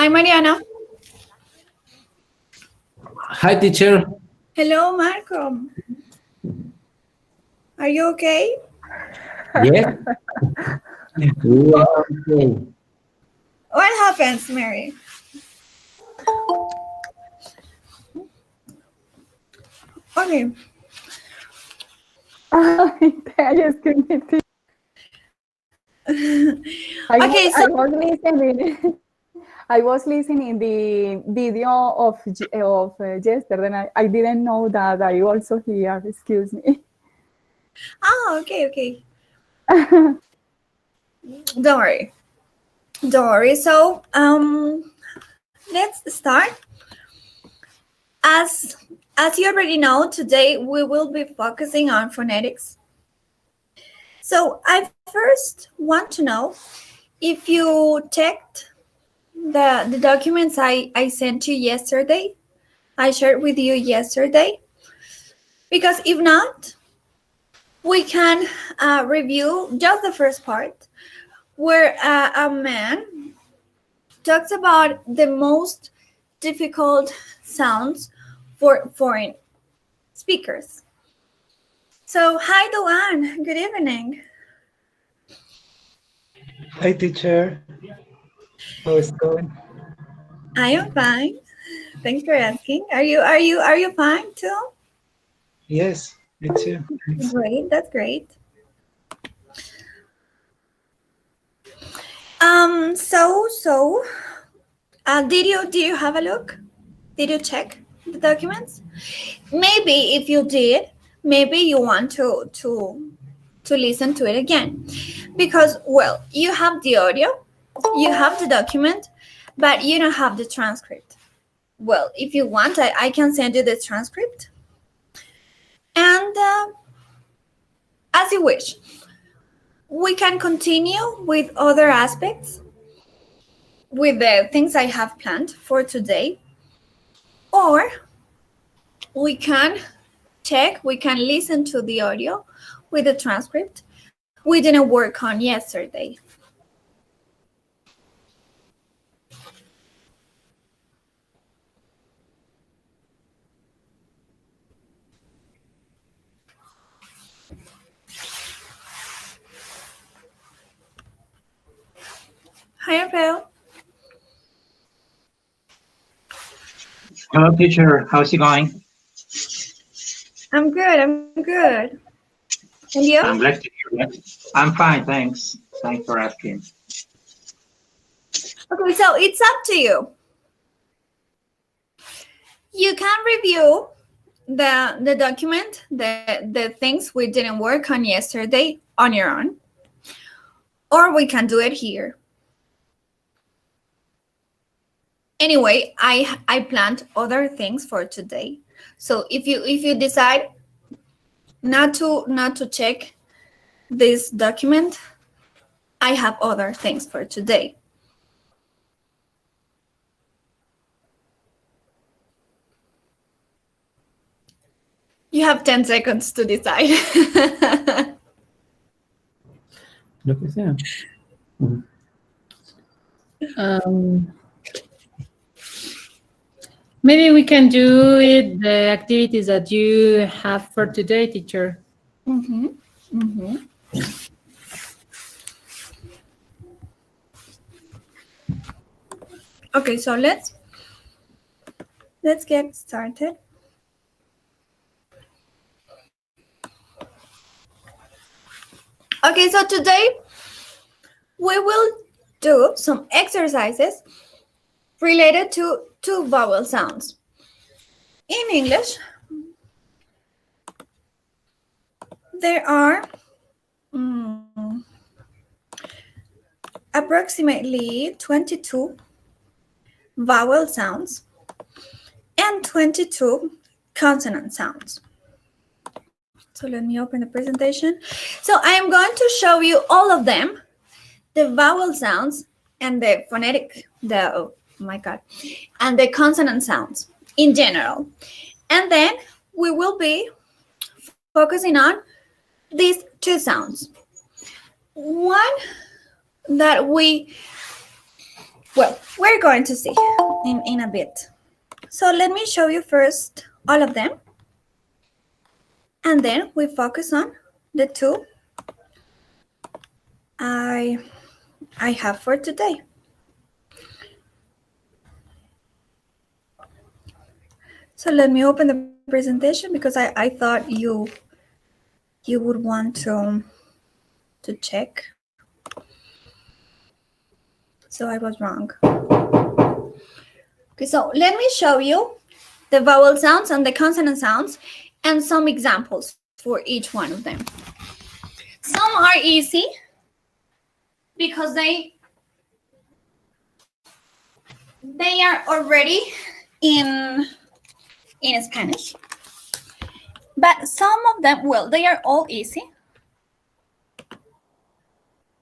Hi, Mariana. Hi, teacher. Hello, Marco. Are you okay? Yes, we are okay. What happens, Mary? Okay. I just couldn't see. Okay, so I was listening. I was listening the video of yesterday, and I didn't know that I also here. Excuse me. okay. Don't worry. Don't worry. So, let's start. As as you already know, today we will be focusing on phonetics. So, I first want to know if you checked the documents I sent you yesterday. I shared with you yesterday. Because if not, we can review just the first part where a man talks about the most difficult sounds for foreign speakers. So, hi, Duan. Good evening. Hi, teacher. How is it going? I am fine. Thanks for asking. Are you fine too? Yes, me too. Thanks. Great. That's great. Did you have a look? Did you check the documents? Maybe if you did, maybe you want to listen to it again, because well, you have the audio, you have the document, but you don't have the transcript. Well, if you want, I can send you the transcript, and as you wish, we can continue with other aspects, with the things I have planned for today, or we can listen to the audio with the transcript we didn't work on yesterday. Hi, Rafael. Hello, teacher. How's it going? I'm good. And you? I'm glad to hear that. I'm fine, thanks. Thanks for asking. Okay, so it's up to you. You can review the document, the things we didn't work on yesterday on your own, or we can do it here. Anyway, I planned other things for today. So if you decide not to check this document, I have other things for today. You have 10 seconds to decide. Lo que sea. Maybe we can do it, the activities that you have for today, teacher. Okay, so let's get started. Okay, so today we will do some exercises related to vowel sounds. In English, there are approximately 22 vowel sounds and 22 consonant sounds. So let me open the presentation. So I am going to show you all of them, the vowel sounds and the phonetic, and the consonant sounds in general. And then we will be focusing on these two sounds. One that we Well, we're going to see in a bit. So let me show you first all of them. And then we focus on the two I have for today. So let me open the presentation because I thought you would want to check. So I was wrong. Okay, so let me show you the vowel sounds and the consonant sounds and some examples for each one of them. Some are easy because they are already in Spanish. But some of them, well, they are all easy.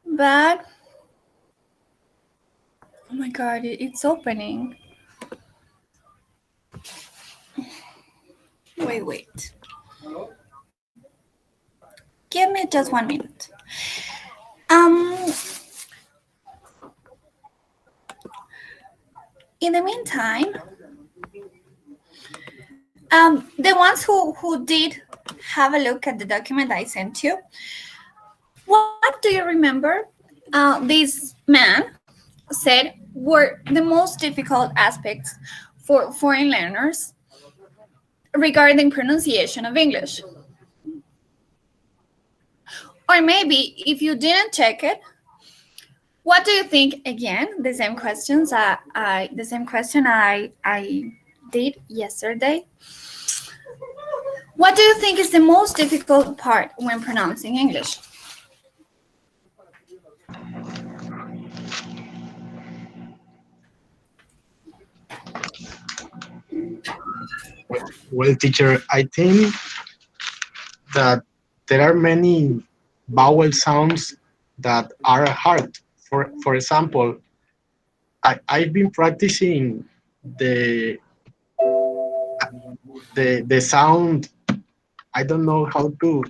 But oh my God, it's opening. Wait. Give me just 1 minute. In the meantime, the ones who did have a look at the document I sent you, what do you remember this man said were the most difficult aspects for foreign learners regarding pronunciation of English? Or maybe if you didn't check it, what do you think? Again, the same questions I did yesterday. What do you think is the most difficult part when pronouncing English? Well, teacher, I think that there are many vowel sounds that are hard. For example, I've been practicing the sound. I don't know how to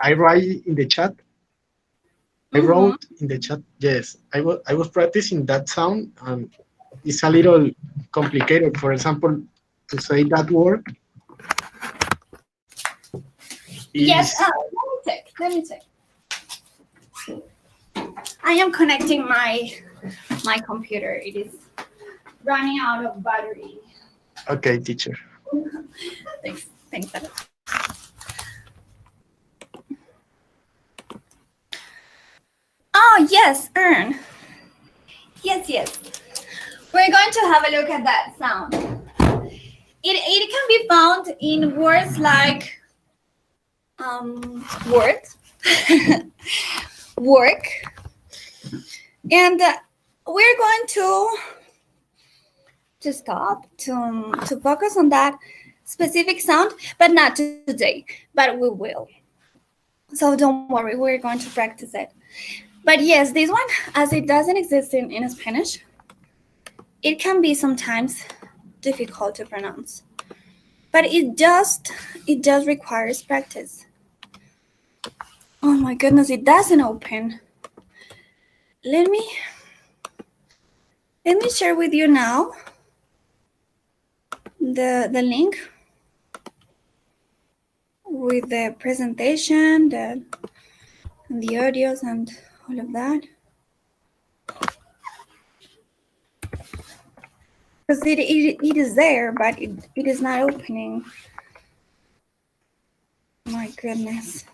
I write in the chat. I wrote in the chat. Yes, I was practicing that sound, and it's a little complicated. For example, to say that word. Yes, let me check. I am connecting my computer. It is running out of battery. Okay, teacher. Thanks. Oh, yes, earn. Yes. We're going to have a look at that sound. It can be found in words like words, work, and we're going to stop to focus on that specific sound, but not today, but we will. So don't worry, we're going to practice it. But yes, this one, as it doesn't exist in Spanish, it can be sometimes difficult to pronounce. But it just requires practice. Oh my goodness, it doesn't open. Let me share with you now the link with the presentation, the audios and all of that. Because it is there, but it is not opening. My goodness.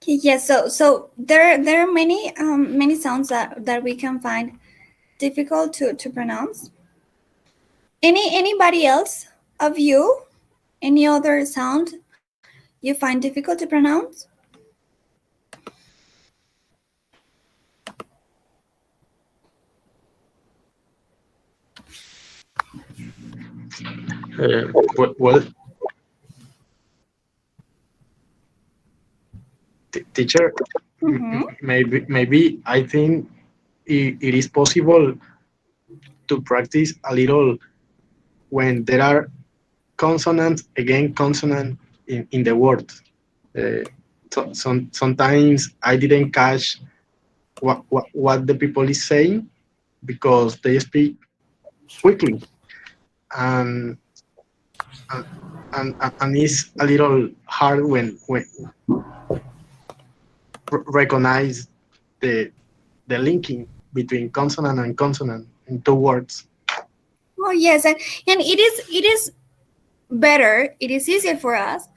Yes, so there are many sounds that we can find difficult to pronounce. Anybody else of you? Any other sound you find difficult to pronounce? Well, teacher, maybe I think it is possible to practice a little when there are consonants again consonant in the word. Sometimes I didn't catch what the people is saying because they speak quickly, and and it's a little hard when recognize the linking between consonant and consonant in two words. Oh yes, and it is better. It is easier for us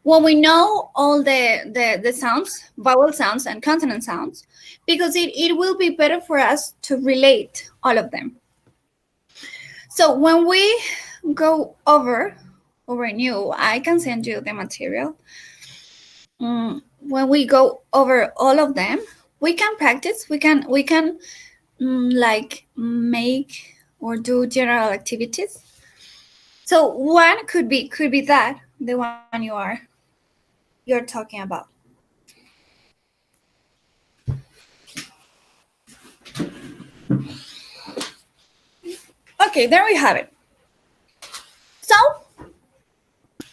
when we know all the sounds, vowel sounds and consonant sounds, because it will be better for us to relate all of them. So when we go over new, I can send you the material. When we go over all of them, we can practice. We can like make or do general activities. So one could be that the one you're talking about. Okay, there we have it. So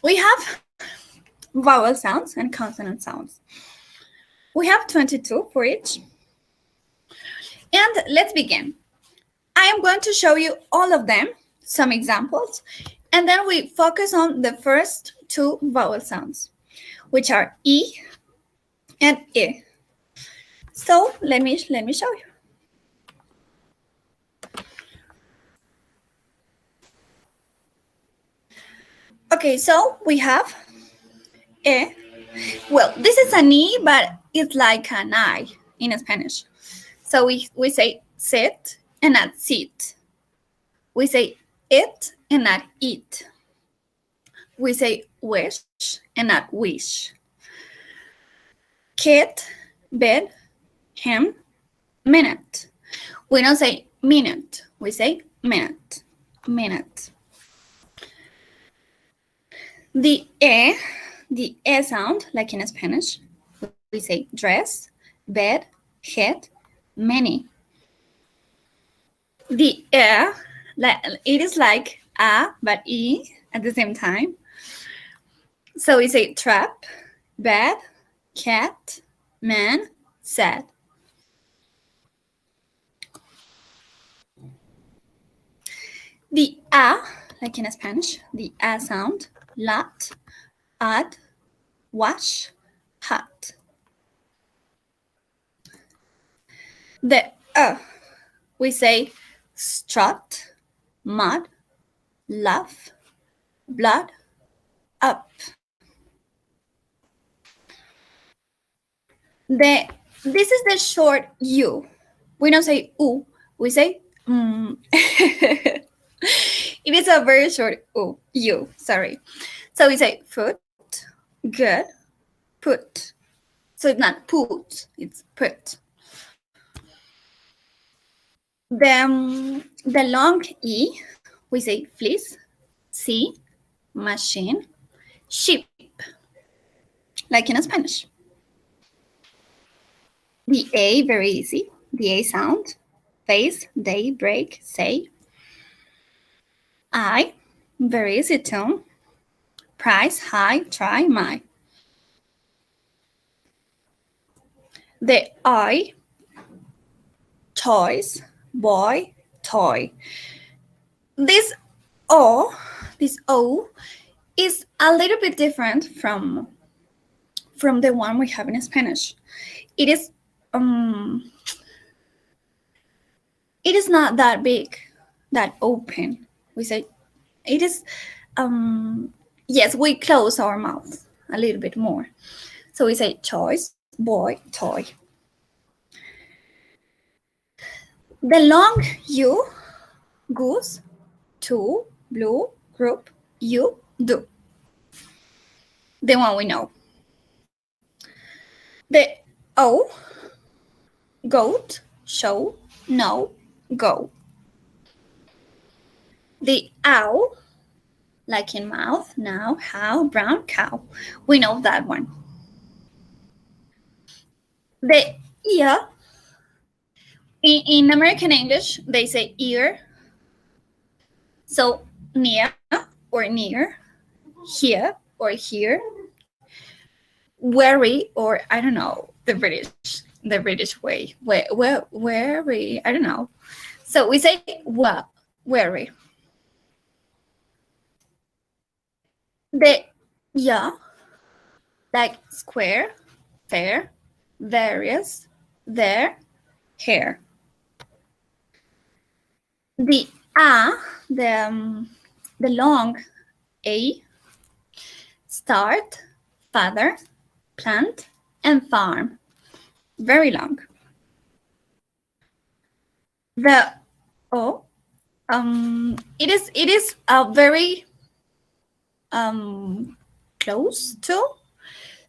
we have vowel sounds and consonant sounds. We have 22 for each. And let's begin. I am going to show you all of them, some examples, and then we focus on the first two vowel sounds, which are E and I. So let me show you. Okay, so we have E. Well, this is an E, but it's like an I in Spanish. So we say sit and not sit. We say it and not eat. We say wish and not wish. Kid, bed, him, minute. We don't say minute. We say minute. Minute. The E sound, like in Spanish, we say dress, bed, head, many. The it is like a but e at the same time. So we say trap, bed, cat, man, sad. The a, like in Spanish, the a sound, lot, add, wash, hot. The we say strut, mud, laugh, blood, up. This is the short U. We don't say U, we say It is a very short U, sorry. So we say foot, good, put. So it's not put, it's put. The long E, we say fleece, sea, machine, sheep, like in Spanish. The A, very easy, the A sound, face, day, break, say. I, very easy tone, price, high, try, my. The I, toys, boy, toy. This O is a little bit different from the one we have in Spanish. It is not that big, that open. We say it is yes, we close our mouth a little bit more. So we say toys, boy, toy. The long U, goose, two, blue, group, you, do. The one we know. The O, goat, show, no, go. The ow, like in mouth, now, how, brown, cow. We know that one. The ear, In American English, they say ear. So near or near, here or here, wary or I don't know the British way. Wary, I don't know. So we say wary. The yeah, like square, fair, various, there, hair. The the long a, start, father, plant, and farm. Very long. The o, it is a very close to.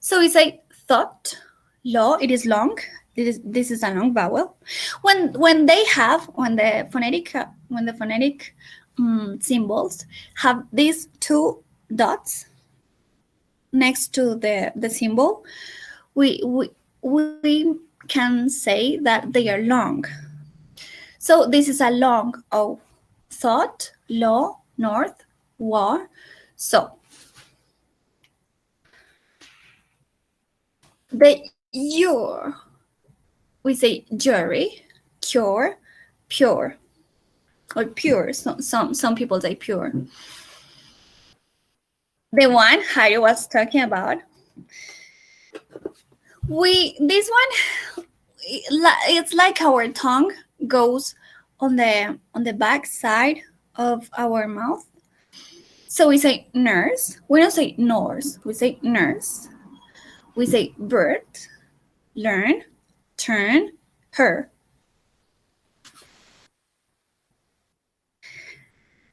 So we say thought, law. It is long. This is a long vowel. When the phonetic symbols have these two dots next to the symbol, we can say that they are long. So this is a long O. Thought, law, north, war. So the your, we say jury, cure, pure, or pure. Some people say pure. The one Harry was talking about. This one, it's like our tongue goes on the back side of our mouth. So we say nurse. We don't say nurse. We say nurse. We say bird, learn, turn, her.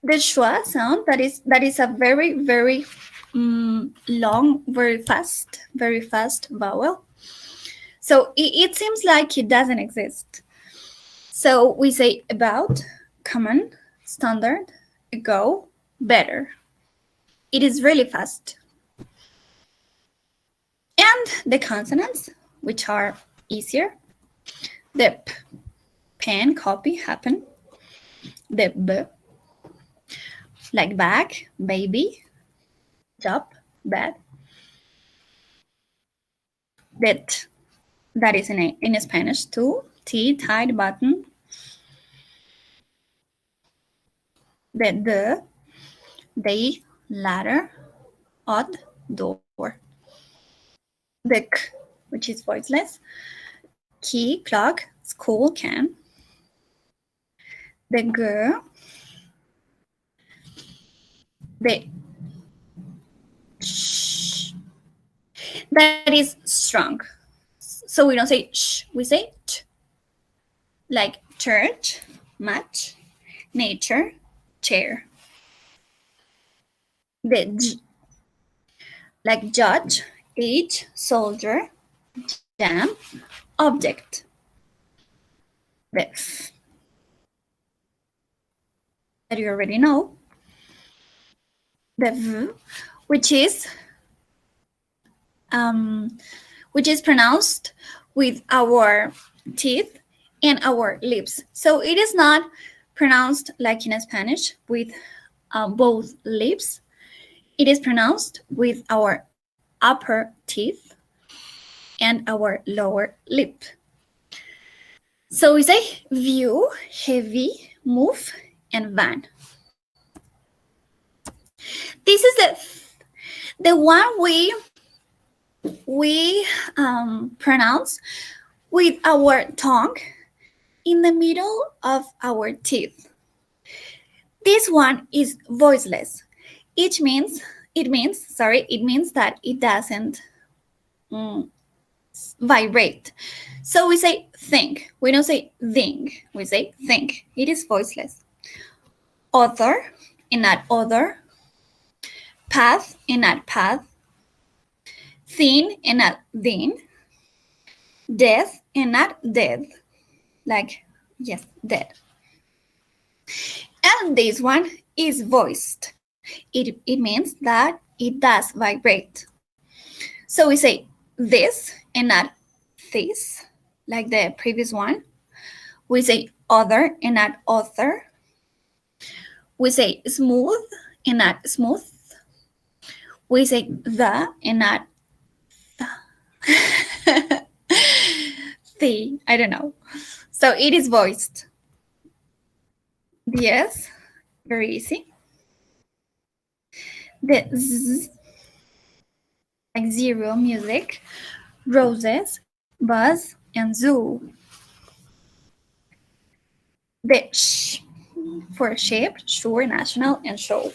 The schwa sound, that is a very long, very fast vowel. So it seems like it doesn't exist. So we say about, common, standard, go, better. It is really fast. And the consonants, which are easier. The p, pen, copy, happen. The b, like bag, baby, job, bed. The t, that is in Spanish too. T, tied, button. The they, ladder, odd, door. The k, which is voiceless. Key, clock, school, can. The g, the sh, that is strong. So we don't say sh, we say t. Like church, match, nature, chair. The j, like judge, age, soldier, jam, object. The f, that you already know. The v, which is pronounced with our teeth and our lips. So it is not pronounced like in Spanish with both lips. It is pronounced with our upper teeth and our lower lip. So we say view, heavy, move, and van. This is the one we pronounce with our tongue in the middle of our teeth. This one is voiceless. It means that it doesn't vibrate. So we say think. We don't say thing. We say think. It is voiceless. Author and not other. Path and not path. Thin and not thin. Death and not dead. Like, yes, dead. And this one is voiced. It means that it does vibrate. So we say this and not this, like the previous one. We say other and not author. We say smooth and not smooth. We say the and not the. I don't know. So it is voiced. Yes, very easy. The z, like zero music, roses, buzz, and zoo. The sh for shape, sure, national, and show.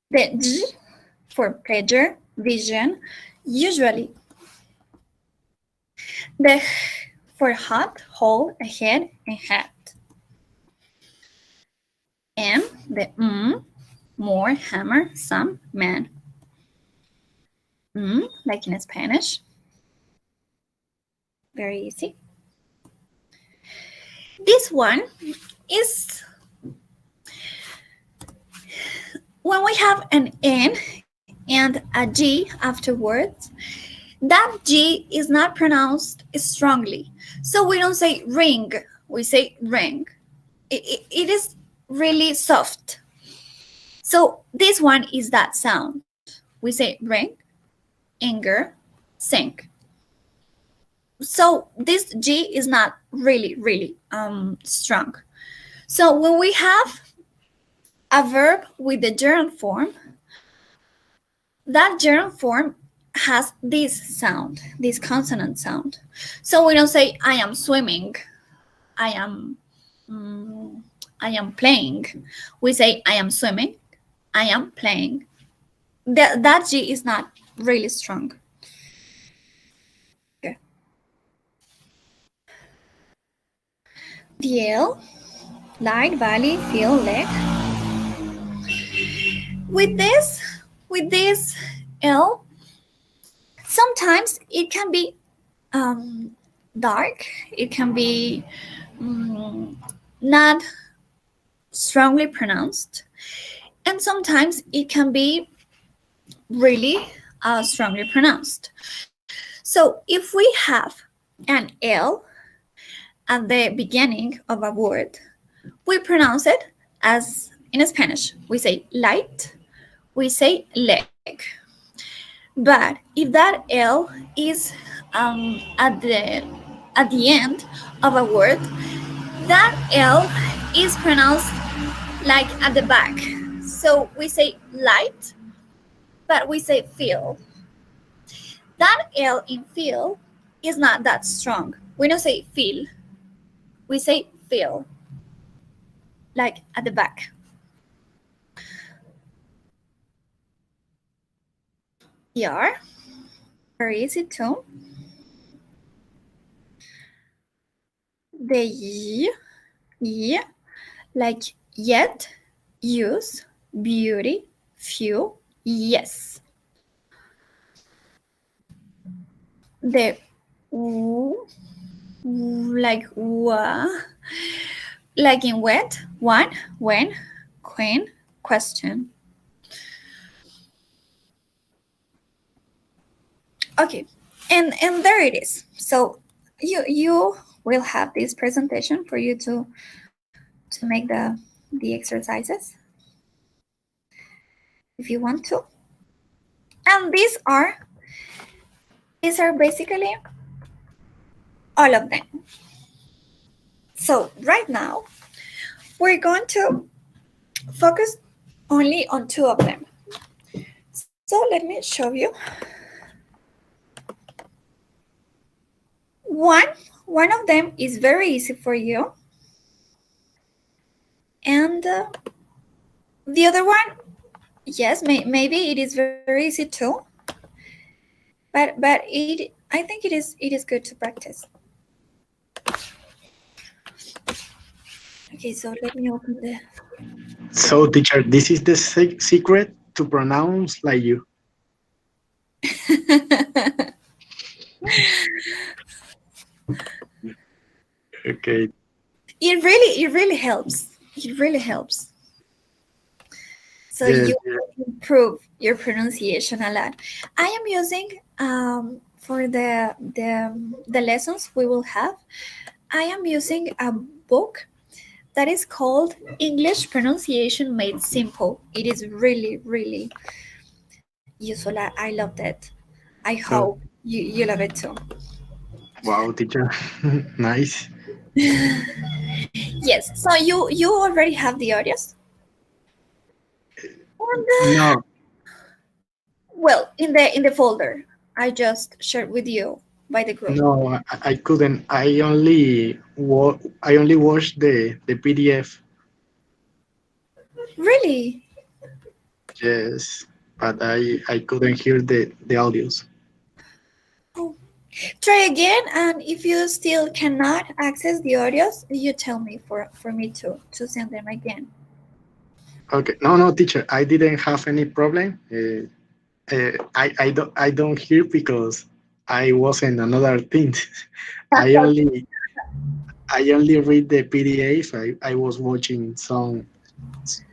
The j for pleasure, vision, usually. The h for hot, whole, ahead, and hat. And the more, hammer, some, man. Like in Spanish. Very easy. This one is when we have an N and a G afterwards, that G is not pronounced strongly. So we don't say ring, we say ring. It is really soft. So this one is that sound. We say ring, anger, sink. So this G is not really strong. So when we have a verb with the gerund form, that gerund form has this sound, this consonant sound. So we don't say I am swimming, I am playing. We say I am swimming, I am playing. That G is not really strong. Okay. The L, like, valley, feel, leg. With this L, sometimes it can be dark, it can be not strongly pronounced, and sometimes it can be really strongly pronounced. So if we have an L at the beginning of a word, we pronounce it as in Spanish. We say light, we say leg. But if that L is at the end of a word, that L is pronounced like at the back. So we say light, but we say feel. That L in feel is not that strong. We don't say feel. We say feel, like at the back. ER, very easy too. The Y, like yet, use, beauty, few, yes. The W, like wa, like in wet, one, when, queen, question. Okay, and there it is. So you will have this presentation for you to make the exercises if you want to. And these are basically all of them. So right now we're going to focus only on two of them. So let me show you. One of them is very easy for you, and the other one, yes, maybe it is very easy too. But I think it is good to practice. Okay, so let me open the. So, teacher, this is the secret to pronounce like you. Okay. It really helps. It really helps. So Yes, you yes. will improve your pronunciation a lot. I am using for the lessons we will have. I am using a book that is called English Pronunciation Made Simple. It is really, really useful. I loved it. I hope So, you love it too. wow, teacher, nice. Yes. So you already have the audios. And, No, well, in the folder I just shared with you by the group. no, I couldn't. I only watched the PDF. Really? Yes, but I couldn't hear the audios. Oh. Try again, and if you still cannot access the audios, you tell me for me to send them again. Okay, no, no, teacher, I didn't have any problem. I don't hear because I was in another thing. I only I only read the PDF. I was watching some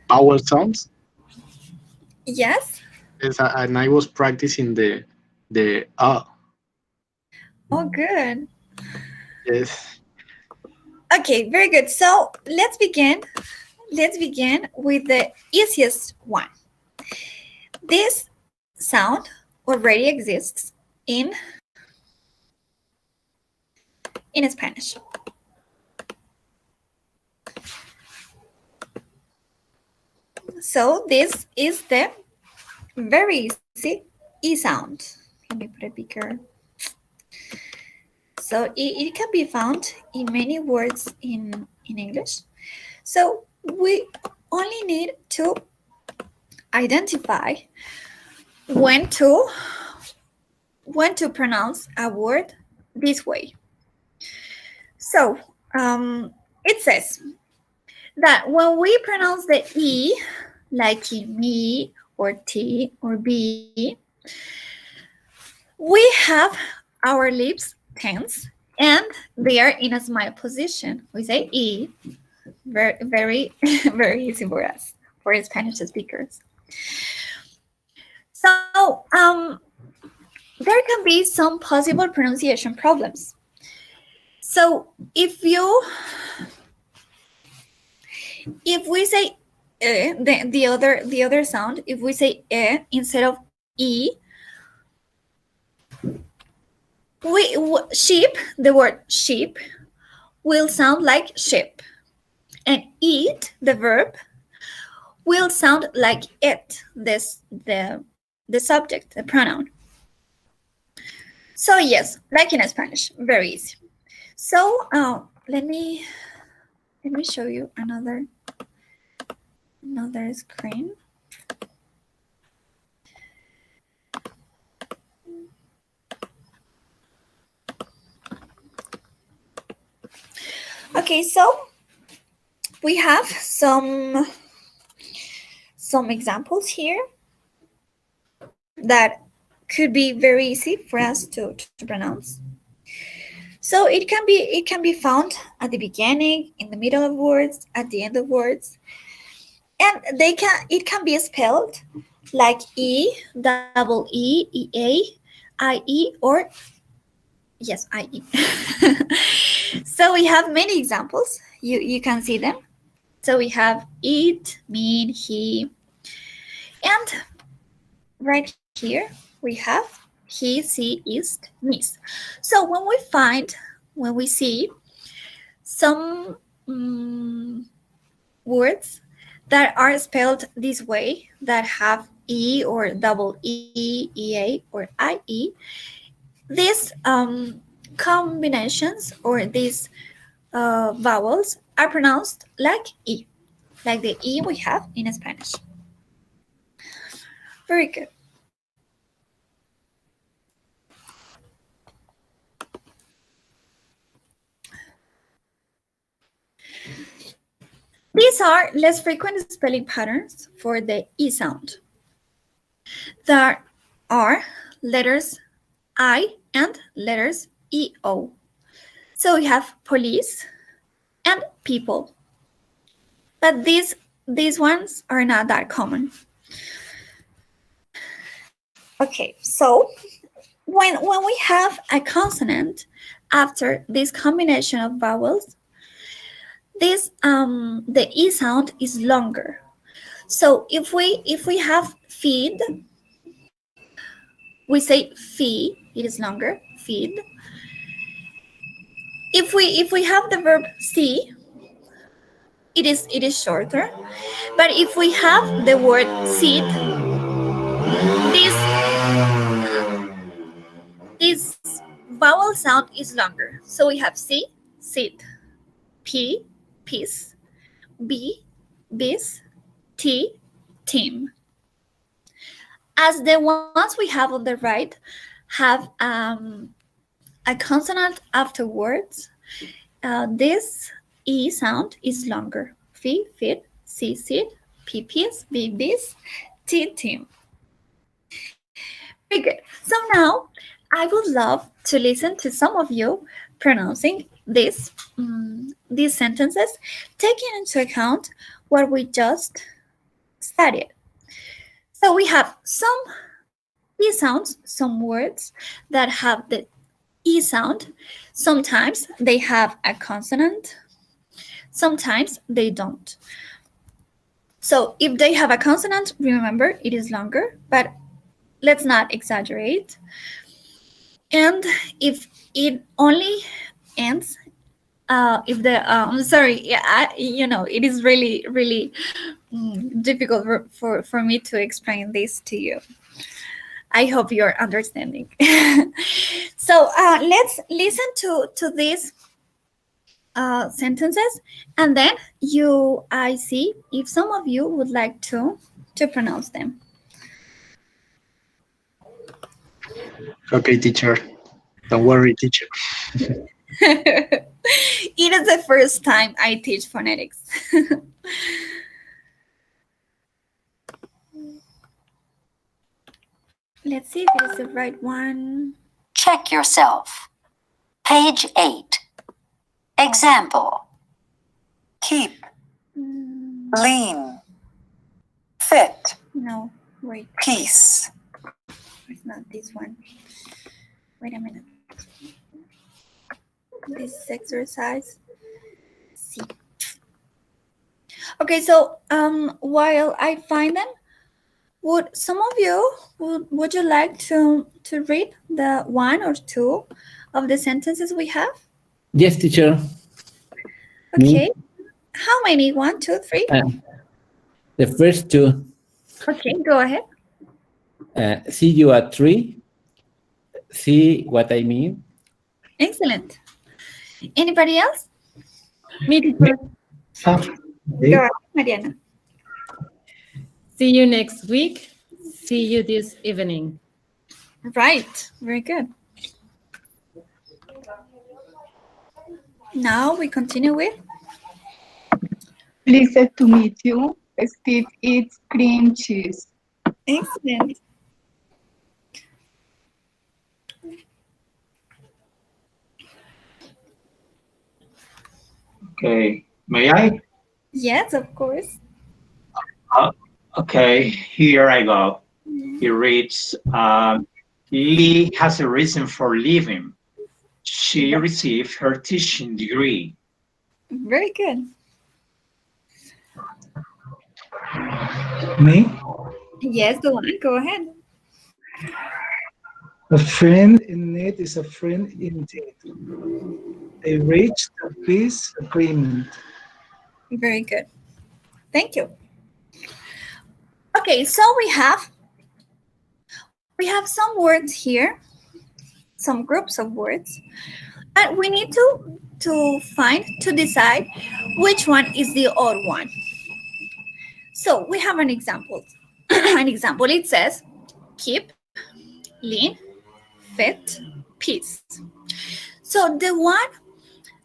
power songs, Yes. yes, and I was practicing the. Oh, good. Yes. Okay, very good. So let's begin. Let's begin with the easiest one. This sound already exists in Spanish. So this is the very easy E sound. Let me put it bigger. So it can be found in many words in English. So we only need to identify when to when to pronounce a word this way. So it says that when we pronounce the E, like in me or T or B, we have our lips tense and they are in a smile position. We say E, very, very, very easy for us, for Spanish speakers. So there can be some possible pronunciation problems. So if we say the other sound, if we say instead of E, sheep, the word sheep will sound like ship, and eat, the verb, will sound like it, the subject, the pronoun. So yes, like in Spanish, very easy. So let me show you another screen. Okay, so we have some examples here that could be very easy for us to pronounce. So it can be found at the beginning, in the middle of words, at the end of words, and it can be spelled like E, double E, EA, IE, or yes, IE. So we have many examples. You can see them. So we have it, mean, he, and right here we have he, she, is, miss. So when we see some words that are spelled this way, that have E or double E, EA, or IE, these combinations or these vowels are pronounced like E, like the E we have in Spanish. Very good. These are less frequent spelling patterns for the E sound. There are letters I and letters EO. So we have police and people. But these ones are not that common. Okay, so when we have a consonant after this combination of vowels, this the e sound is longer. So if we have feed, we say fee, it is longer, feed. If we have the verb see, it is shorter. But if we have the word sit, this vowel sound is longer. So we have C, sit, P, peace, B, bis, T, team. As the ones we have on the right have a consonant afterwards, this E sound is longer. Fi, fit, C, sit, P, peace, B, bis, T, team. Very good. So now I would love to listen to some of you pronouncing these sentences, taking into account what we just studied. So we have some E sounds, some words that have the E sound. Sometimes they have a consonant, sometimes they don't. So if they have a consonant, remember it is longer, but let's not exaggerate. And if it only ends, if the I'm sorry, yeah, it is really difficult for me to explain this to you. I hope you're understanding. So let's listen to these sentences, and then I see if some of you would like to pronounce them. Okay, teacher. Don't worry, teacher. It is the first time I teach phonetics. Let's see if it is the right one. Check yourself. Page 8. Example. Keep, lean, fit, No, wait, peace. it's not this one. Wait a minute. This exercise. See. Okay, so while I find them, would some of you would you like to read the one or two of the sentences we have? Yes, teacher. Okay. Me? How many? 1, 2, 3? The first two. Okay, go ahead. See you at 3. See what I mean? Excellent. Anybody else? Me, teacher. Go ahead, Mariana. See you next week. See you this evening. Right. Very good. Now we continue with Pleased to meet you. Steve eats cream cheese. excellent. Okay, may I? Yes, of course. Okay, here I go. He reads, Lee has a reason for leaving. She received her teaching degree. Very good. Me? Yes, go on. Go ahead. A friend in need is a friend indeed. They reached a peace agreement. Very good. Thank you. Okay, so we have some words here, some groups of words, and we need to decide which one is the odd one. So we have an example. An example, it says keep, lean, fit, peace. So the one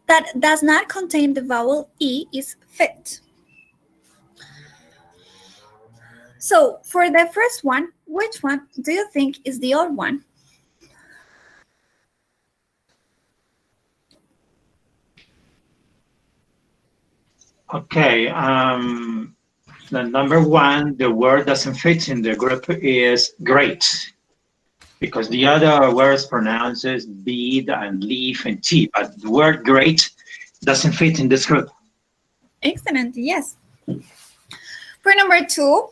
that does not contain the vowel E is fit. So for the first one, which one do you think is the odd one? Okay, The number one, the word doesn't fit in the group is great, because the other words pronounces bead and leaf and tea, but the word great doesn't fit in this group. Excellent. Yes. For number 2,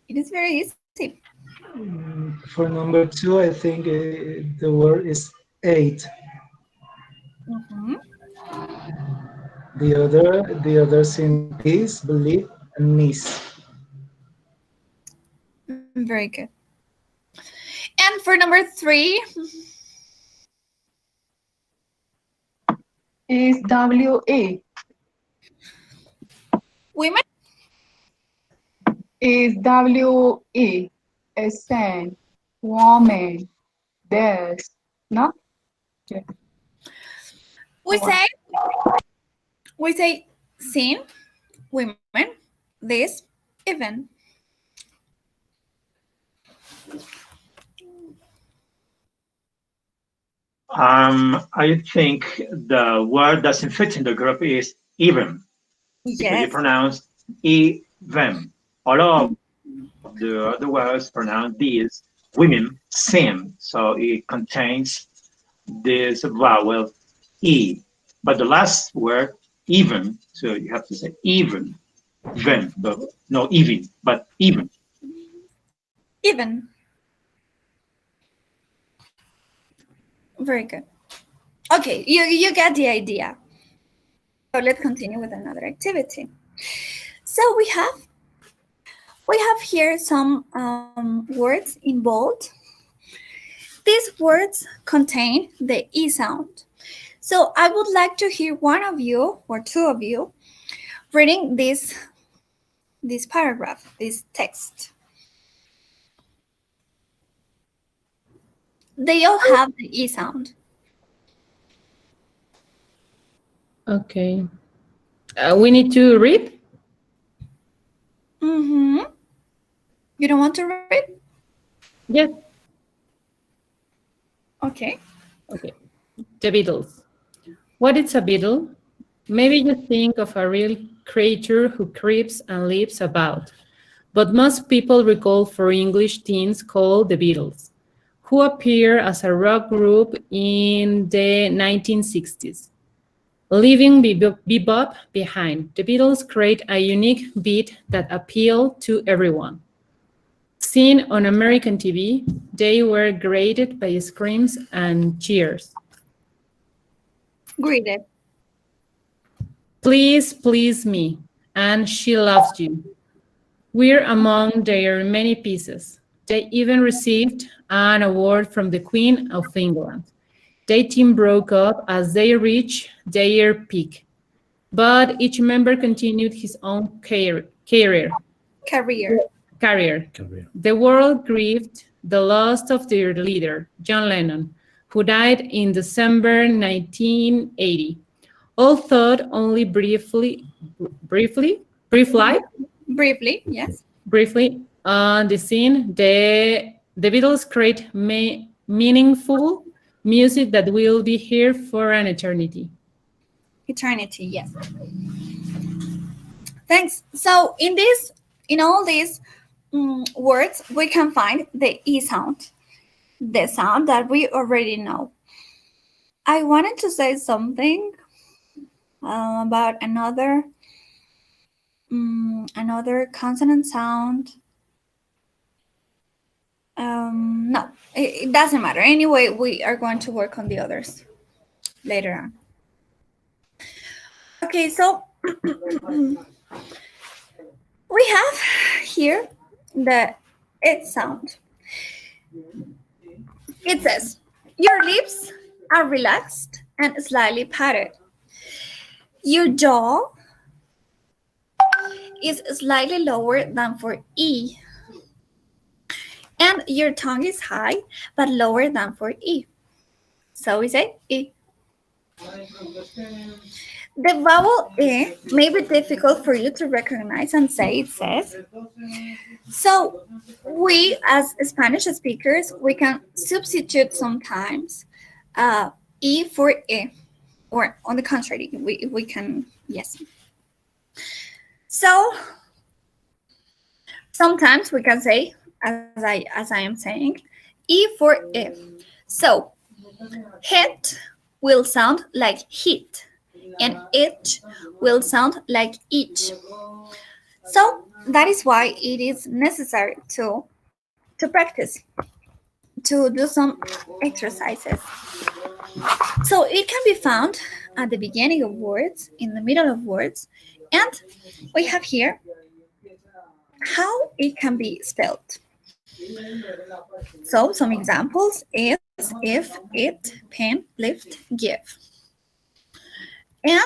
it is very easy. For number 2, I think the word is 8. Mhm. The others in peace, believe, and miss. Very good. And for number 3, Is W-E. women. Is W-E. A saint, woman, this. No? Yeah. We What? say sin, women, this, even. I think the word doesn't fit in the group is even, because you Yes. pronounce even. All of the other words pronounce these women same, so it contains this vowel e. But the last word even, so you have to say even, then, but no even, but even. Even. Very good. Okay, you get the idea. So let's continue with another activity. So we have here some words in bold. These words contain the E sound. So I would like to hear one of you or two of you reading this paragraph, this text. They all have the E sound. Okay. We need to read? Mm-hmm. You don't want to read? Yes. Okay. Okay. The Beatles. What is a beetle? Maybe you think of a real creature who creeps and leaps about. But most people recall four English teens called the Beatles, who appeared as a rock group in the 1960s. Leaving bebop behind, the Beatles create a unique beat that appealed to everyone. Seen on American TV, they were greeted by screams and cheers. Greeted. Please, please me, and she loves you. We're among their many pieces. They even received an award from the Queen of England. Their team broke up as they reached their peak, but each member continued his own career. Career. Career. The world grieved the loss of their leader, John Lennon, who died in December 1980. All thought only brief life, Briefly, yes. briefly on the scene. The Beatles create meaningful music that will be here for an eternity. Eternity, yes. Thanks. So in all these words, we can find the E sound, the sound that we already know. I wanted to say something about another consonant sound. No, it doesn't matter. Anyway, we are going to work on the others later on. Okay, so we have here the it sound. It says, your lips are relaxed and slightly parted. Your jaw is slightly lower than for E. And your tongue is high, but lower than for E. So we say E. The vowel E may be difficult for you to recognize and say it says. So we, as Spanish speakers, we can substitute sometimes E for E. Or on the contrary, we can, yes. So sometimes we can say, as I am saying, E for if. So hit will sound like hit, and it will sound like each. So that is why it is necessary to practice, to do some exercises. So it can be found at the beginning of words, in the middle of words, and we have here how it can be spelled. So some examples is if, it, pen, lift, give. And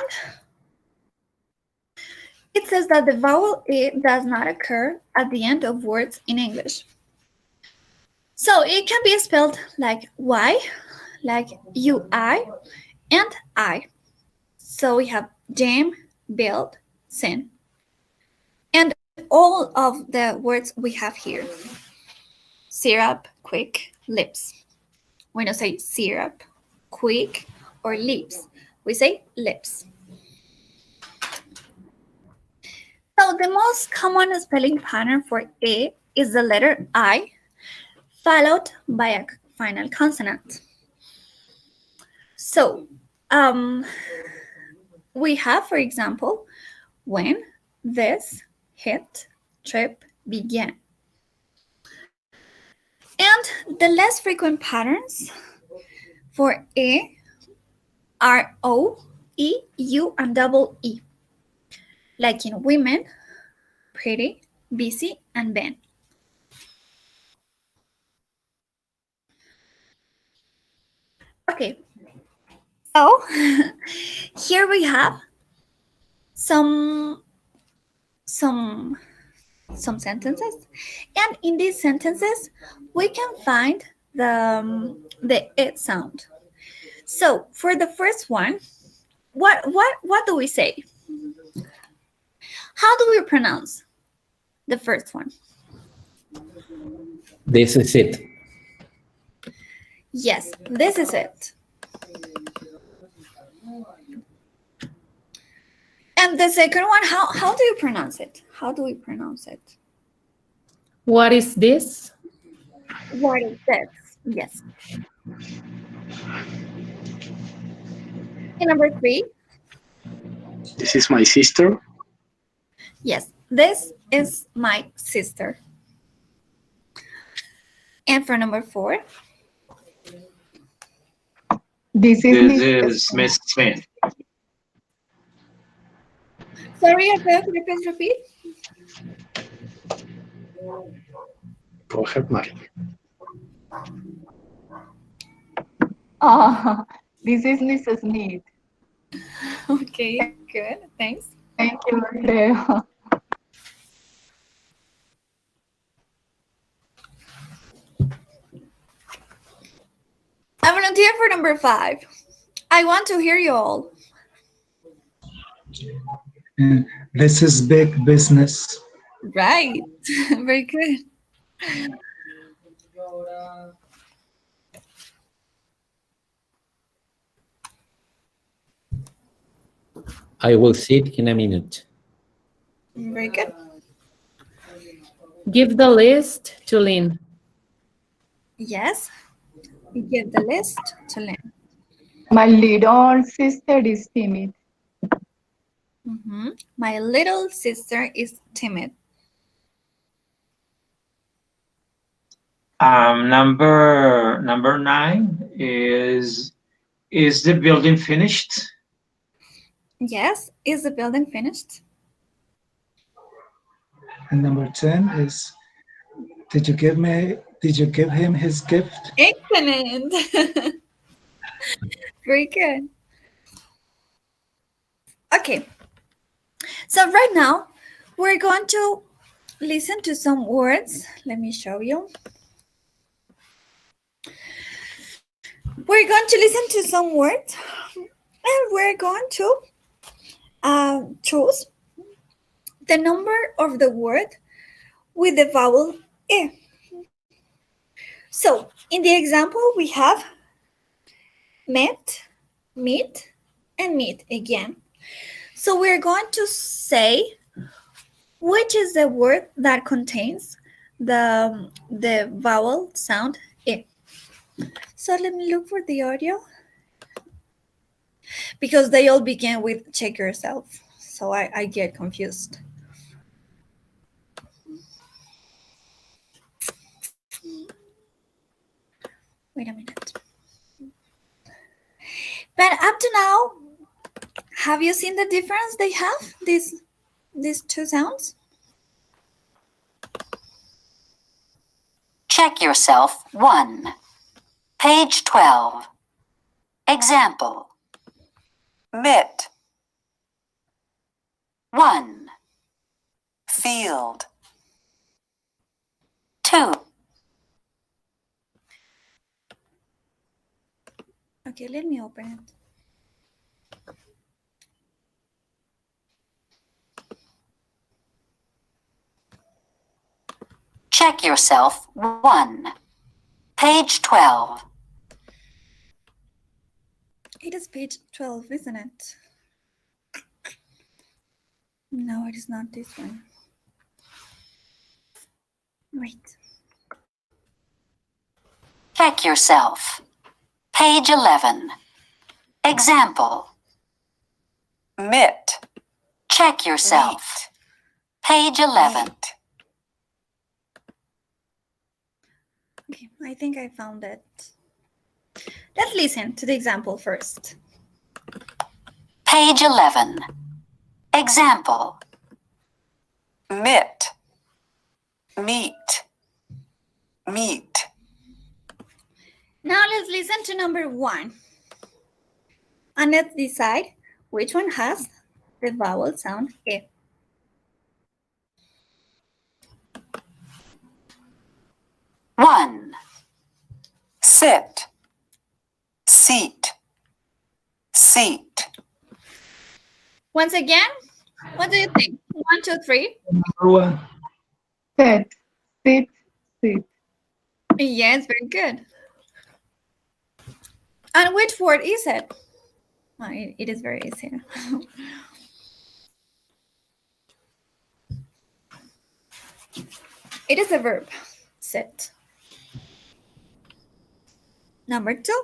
it says that the vowel E does not occur at the end of words in English. So it can be spelled like Y, like UI, and I. So we have jam, build, sin. And all of the words we have here. Syrup, quick, lips. We don't say syrup, quick, or lips. We say lips. So the most common spelling pattern for A is the letter I, followed by a final consonant. So we have, for example, when, this, hit, trip, began. And the less frequent patterns for A are O, E, U, and double E, like in women, pretty, busy, and been. Okay, so here we have some sentences, and in these sentences we can find the it sound. So for the first one, what do we say? How do we pronounce the first one? This is it. Yes, this is it. And the second one, how do you pronounce it? How do we pronounce it? What is this? What is this? Yes. And number 3, This is my sister. yes, this is my sister. And for number 4, This is This Mr. is Miss Smith. sorry, Alfredo, could you please repeat? Go ahead, Mari. This is Mrs. Smith. Okay, good, thanks. Thank you, Alfredo. I volunteer for number 5. I want to hear you all. This is big business. Right, very good. I will sit in a minute. Very good. Give the list to Lynn. Yes, we give the list to Lynn. My little sister is timid. My little sister is timid. Number 9 is the building finished? Yes, is the building finished? And number 10 is, did you give him his gift? Excellent. Very good. Okay. So right now, we're going to listen to some words. Let me show you. We're going to listen to some words, and we're going to choose the number of the word with the vowel E. So in the example, we have met, meet, and meet again. So we're going to say Which is the word that contains the vowel sound I? So let me look for the audio. Because they all begin with check yourself. So I get confused. Wait a minute. But up to now, have you seen the difference they have, these two sounds? Check yourself 1. Page 12. Example. Mitt. 1. Field. 2. Okay, let me open it. Check yourself 1. Page 12. It is page 12, isn't it? No, it is not this one. Wait. Check yourself. Page 11. Example. Mitt. Check yourself. Page 11. Okay, I think I found it. Let's listen to the example first. Page 11. Example. Mitt. Meet. Meet. Now let's listen to number 1. And let's decide which one has the vowel sound I. One. Sit. Seat. Seat. Once again, what do you think? 1, 2, 3. Number 1. Sit, sit, sit. Yes, very good. And which word is it? Oh, it is very easy. It is a verb. Sit. Number 2.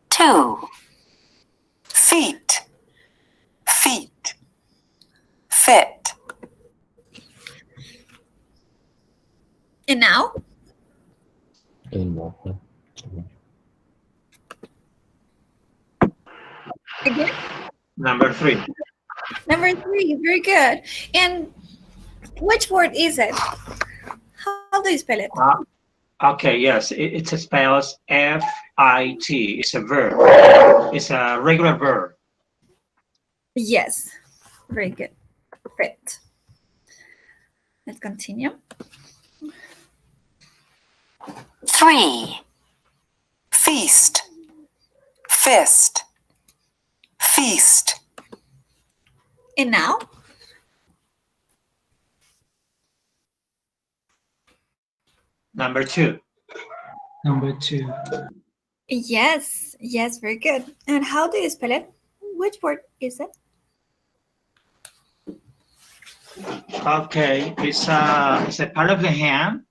Two. Feet. Feet. Fit. And now? Again? Number 3. Number 3, very good. And which word is it? How do you spell it? Okay, yes, it spells F-I-T. It's a verb. It's a regular verb. Yes, very good. Fit. Let's continue. 3. Feast. Fist. Feast. And now? Number 2. Number 2. Yes, yes, very good. And how do you spell it? Which word is it? Okay, it's a part of the hand,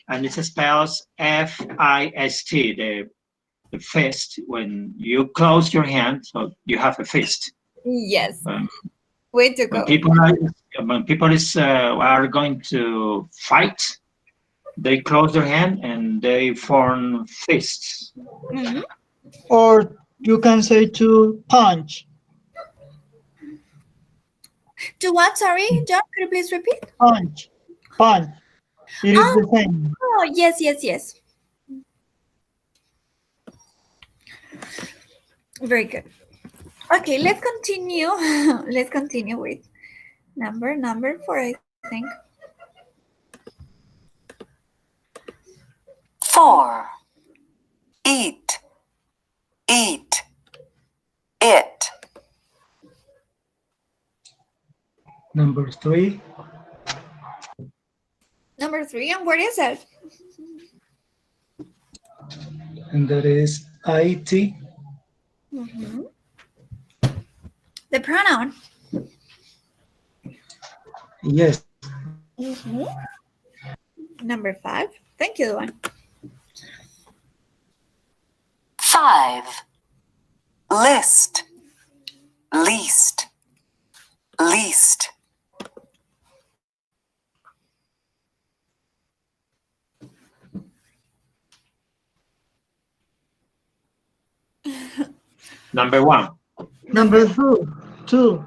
and it spells F-I-S-T, the fist. When you close your hand, so you have a fist. Yes. Way to go. When people are going to fight, they close their hand and they form fists. Mhm. Or you can say to punch. To what? Sorry, John, could you please repeat? Punch. Punch. It is the same. Oh, yes, yes, yes. Very good. Okay, let's continue. Let's continue with number 4, I think. 4. Eat. Eat. It. Number 3. Number 3, and what is it? And that is IT. Mm-hmm. The pronoun. Yes. Mhm. Number 5. Thank you, Luan. 5. List. Least. Least. Number 1. Number two. Two.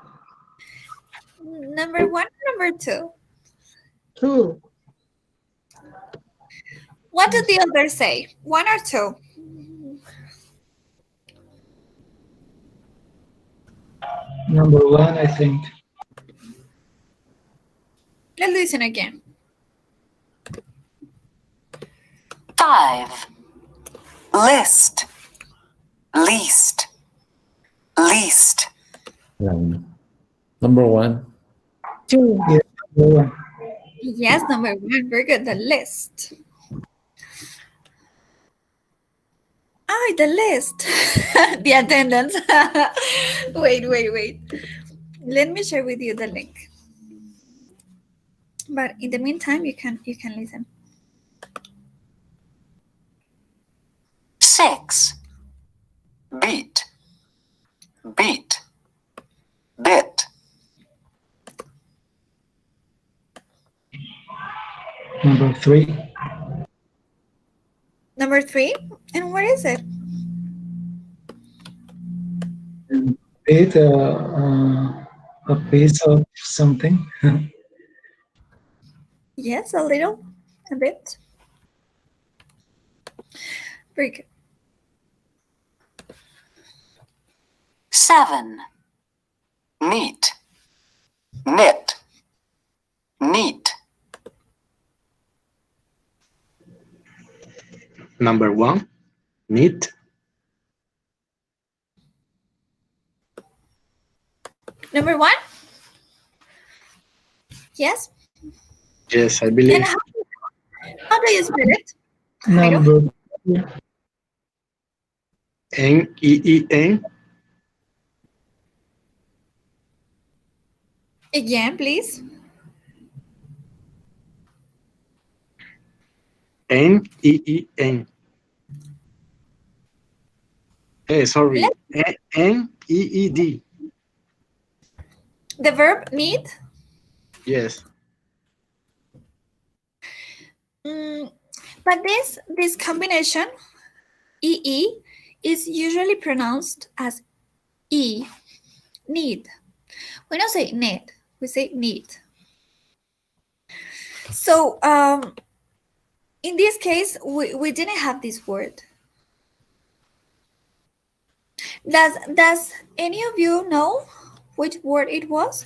Number 1, number 2. Two. What did the others say? 1 or 2? Number one, I think. Let's listen again. 5. List. Least. Least. Number 1. Two. Yeah, number one. Yes, number 1. Very good. The list. Oh, the list. The attendance. Wait. Let me share with you the link. But in the meantime, you can listen. 6. Beat. Beat. Bit. Number three. Number 3. And what is it? Bit, a piece of something. Yes, a little, a bit. Very good. 7. Neat. Knit. Neat. Number 1, neat. Number 1? Yes. Yes, I And believe. how do you spell it? Jairo? Number two. N-E-E-N. Again, please. N-E-E-N. Sorry. N-E-E-D. The verb need. Yes. But this combination, EE, is usually pronounced as E, need. We don't say need, we say need. So in this case, we didn't have this word. Does any of you know which word it was?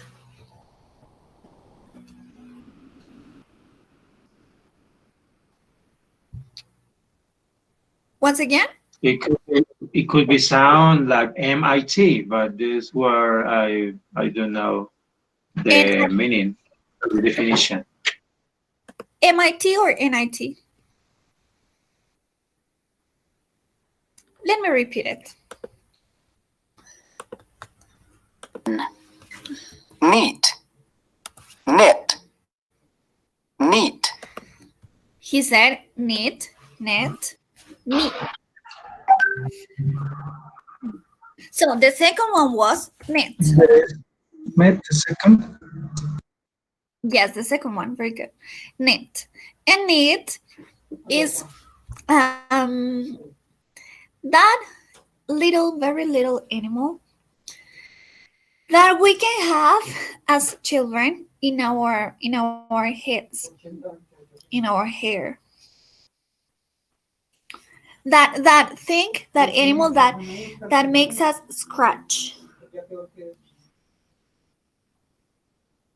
Once again? It could be sound like MIT, but this word I don't know the meaning, the definition. MIT or NIT? Let me repeat it. Neat. Knit. Neat. He said knit, net, neat. So the second one was knit. Met the second. Yes, the second one, very good. Knit. And knit is that little, very little animal that we can have as children in our heads, in our hair. That thing, that animal that makes us scratch.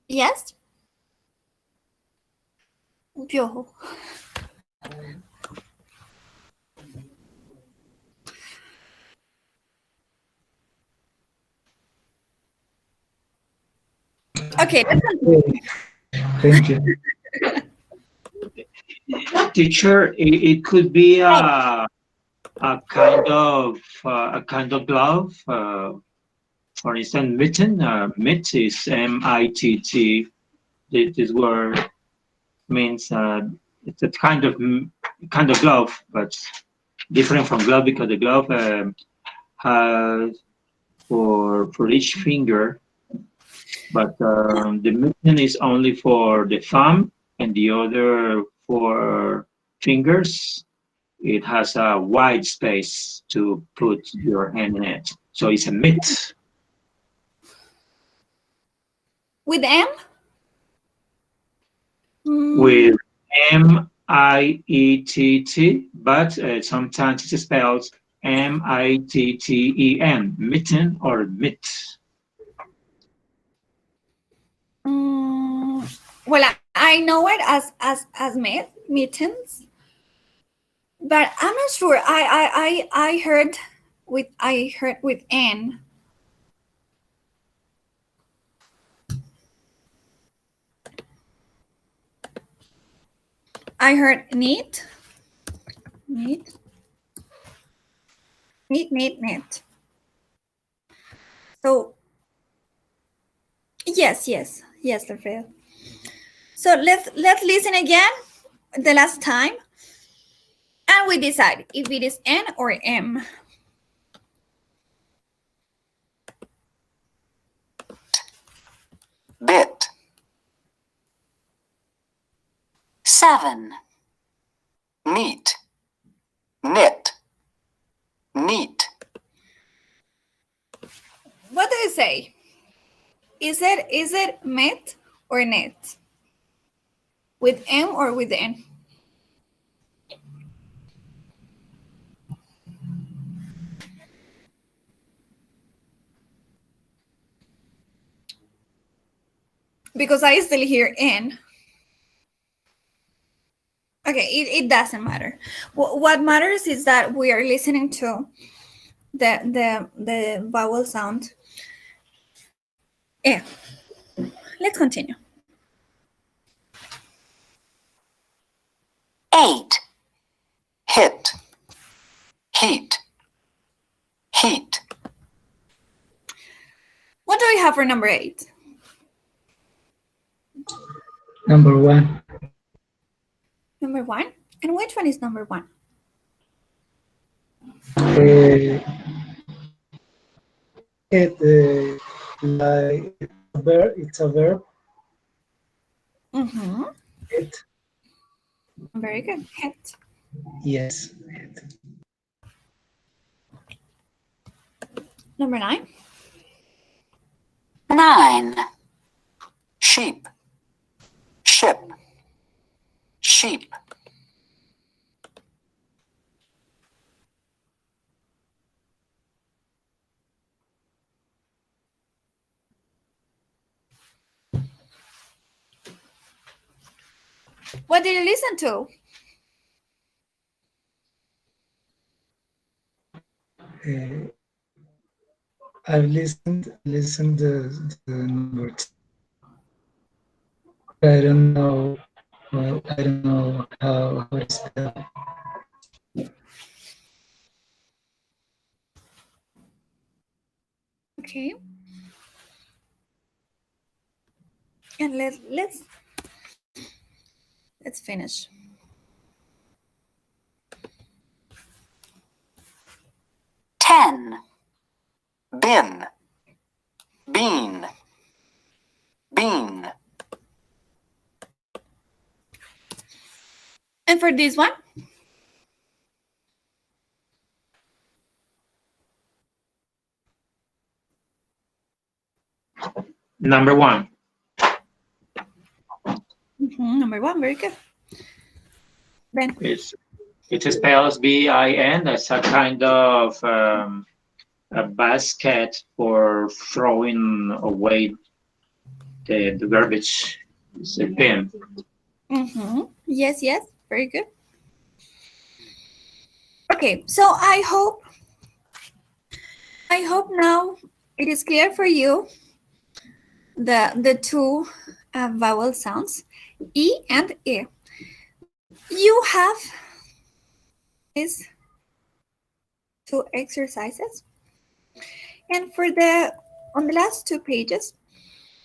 Yes? Piojo. Okay, let's continue. Thank you. Teacher, it could be a kind of glove, For instance, mitten, mit is M-I-T-T. This word means it's a kind of glove, but different from glove because the glove has for each finger, but the mitten is only for the thumb and the other four fingers. It has a wide space to put your hand in it, so it's a mitt. With M? With M-I-E-T-T, but sometimes it's spelled M-I-T-T-E-N, mitten or mitt. Well, I know it as mittens, but I'm not sure. I heard with N. I heard knit. So yes, Rafael. So let's listen again the last time, and we decide if it is N or M. Bit. 7. Neat. Knit. Neat. What do you say? Is it met or net? With M or with N? Because I still hear N. Okay, it doesn't matter. What matters is that we are listening to the vowel sound. Yeah. Let's continue. 8. Hit. Heat. Heat. What do we have for number 8? Number 1. Number 1? And which one is number 1? It's a verb. Mm-hmm. It. Very good. Hit. Yes. Number 9? 9. Sheep. Ship. Sheep. What did you listen to? I've listened the numbers. I don't know. Well, I don't know how to spell. Okay. And let's finish. Ten. Bin. Bean. Bean. And for this one? Number 1. Mm-hmm, number 1, very good. Ben. It spells B-I-N. That's a kind of a basket for throwing away the garbage. It's a bin. Mm-hmm. Yes, very good. Okay, so I hope now it is clear for you the two vowel sounds, E and E. You have these 2 exercises, and for the on the last two pages,